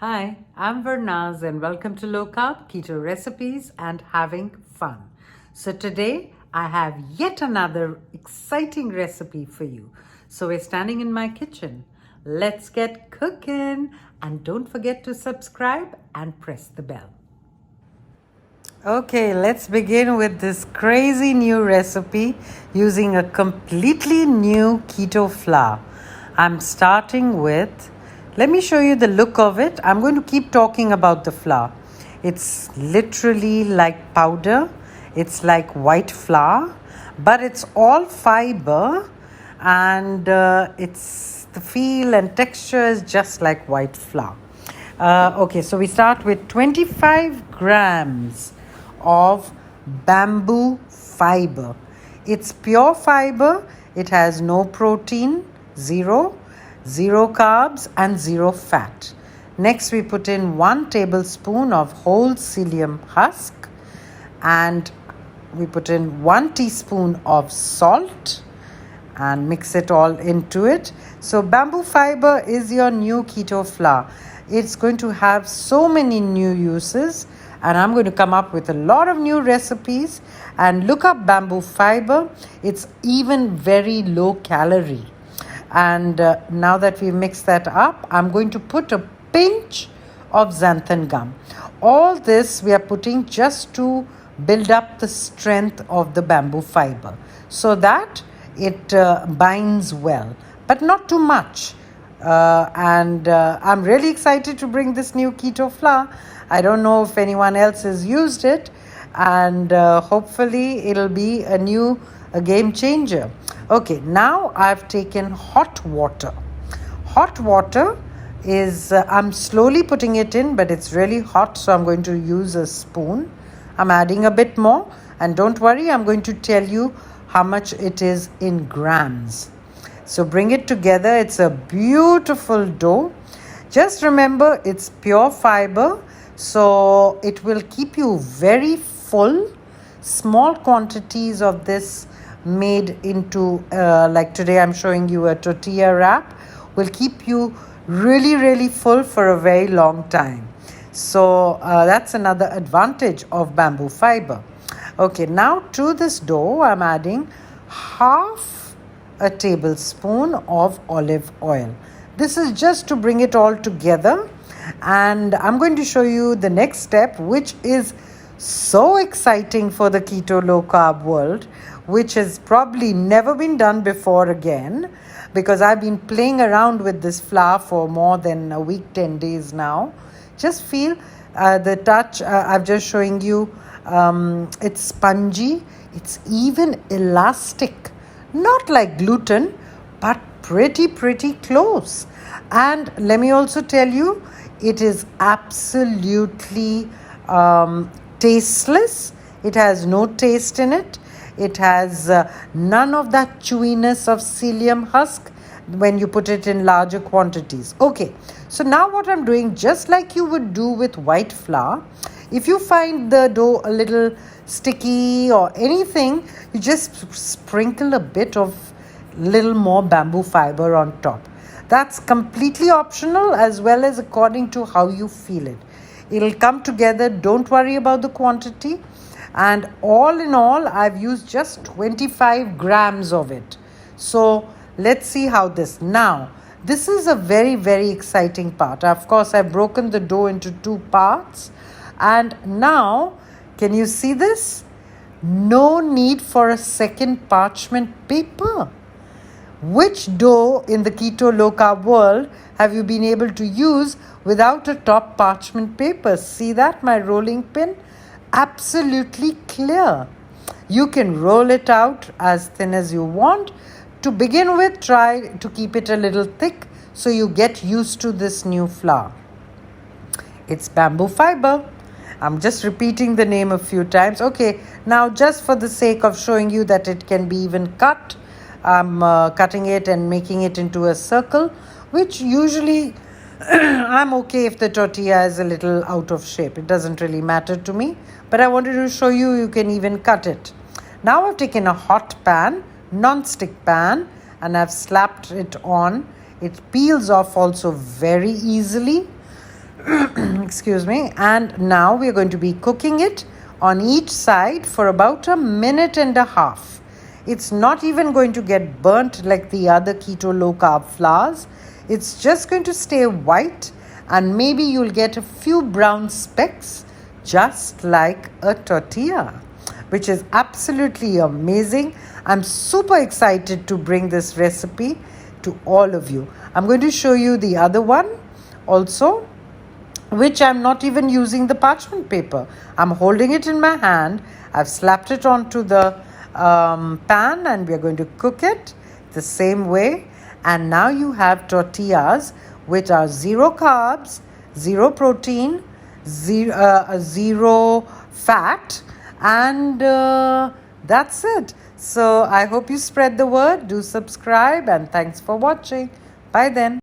Hi, I'm Vernaz and welcome to Low Carb Keto Recipes and Having Fun. So today I have yet another exciting recipe for you. So we're standing in my kitchen. Let's get cooking and don't forget to subscribe and press the bell. Okay, let's begin with this crazy new recipe using a completely new keto flour. I'm starting with, let me show you the look of it. I'm going to keep talking about the flour. It's literally like powder. It's like white flour, but it's all fiber and it's the feel and texture is just like white flour. Okay, so we start with 25 grams of bamboo fiber. It's pure fiber. It has no protein, zero carbs and zero fat. Next we put in 1 tablespoon of whole psyllium husk and we put in 1 teaspoon of salt and mix it all into it. So bamboo fiber is your new keto flour. It's going to have so many new uses and I'm going to come up with a lot of new recipes. And look up bamboo fiber. It's even very low calorie. And now that we mixed that up, I'm going to put a pinch of xanthan gum. All this we are putting just to build up the strength of the bamboo fiber so that it binds well, but not too much. I'm really excited to bring this new keto flour. I don't know if anyone else has used it, and hopefully it'll be a game changer. Okay, now I've taken hot water. Hot water is, I'm slowly putting it in, but it's really hot, so I'm going to use a spoon. I'm adding a bit more, and don't worry, I'm going to tell you how much it is in grams. So bring it together. It's a beautiful dough. Just remember, it's pure fiber, so it will keep you very full. Small quantities of this made into, like today I'm showing you a tortilla wrap, will keep you really full for a very long time. So that's another advantage of bamboo fiber. Okay, now to this dough I'm adding half a tablespoon of olive oil. This is just to bring it all together, and I'm going to show you the next step, which is so exciting for the keto low carb world, which has probably never been done before again, because I've been playing around with this flour for more than a week, 10 days now. Just feel the touch. I'm just showing you. It's spongy. It's even elastic. Not like gluten, but pretty close. And let me also tell you, it is absolutely tasteless. It has no taste in it. It has none of that chewiness of psyllium husk when you put it in larger quantities. Okay, so now what I'm doing, just like you would do with white flour, if you find the dough a little sticky or anything, you just sprinkle a bit of little more bamboo fiber on top. That's completely optional, as well as according to how you feel it. It'll come together. Don't worry about the quantity. And all in all, I've used just 25 grams of it. So let's see how this. Now, this is a very exciting part. Of course, I've broken the dough into 2 parts. And now, can you see this? No need for a second parchment paper. Which dough in the keto low carb world have you been able to use without a top parchment paper? See that, my rolling pin? Absolutely clear. You can roll it out as thin as you want. To begin with, try to keep it a little thick so you get used to this new flour. It's bamboo fiber. I'm just repeating the name a few times. Okay, now just for the sake of showing you that it can be even cut, I'm cutting it and making it into a circle, which usually I'm okay if the tortilla is a little out of shape. It doesn't really matter to me, but I wanted to show you, you can even cut it. Now I've taken a hot pan, non-stick pan, and I've slapped it on. It peels off also very easily. Excuse me. And now we're going to be cooking it on each side for about a minute and a half. It's not even going to get burnt like the other keto low carb flours. It's just going to stay white, and maybe you'll get a few brown specks just like a tortilla, which is absolutely amazing. I'm super excited to bring this recipe to all of you. I'm going to show you the other one also, which I'm not even using the parchment paper. I'm holding it in my hand. I've slapped it onto the pan, and we're going to cook it the same way. And now you have tortillas which are 0 carbs, 0 protein, zero fat, and that's it. So I hope you spread the word. Do subscribe, and thanks for watching. Bye then.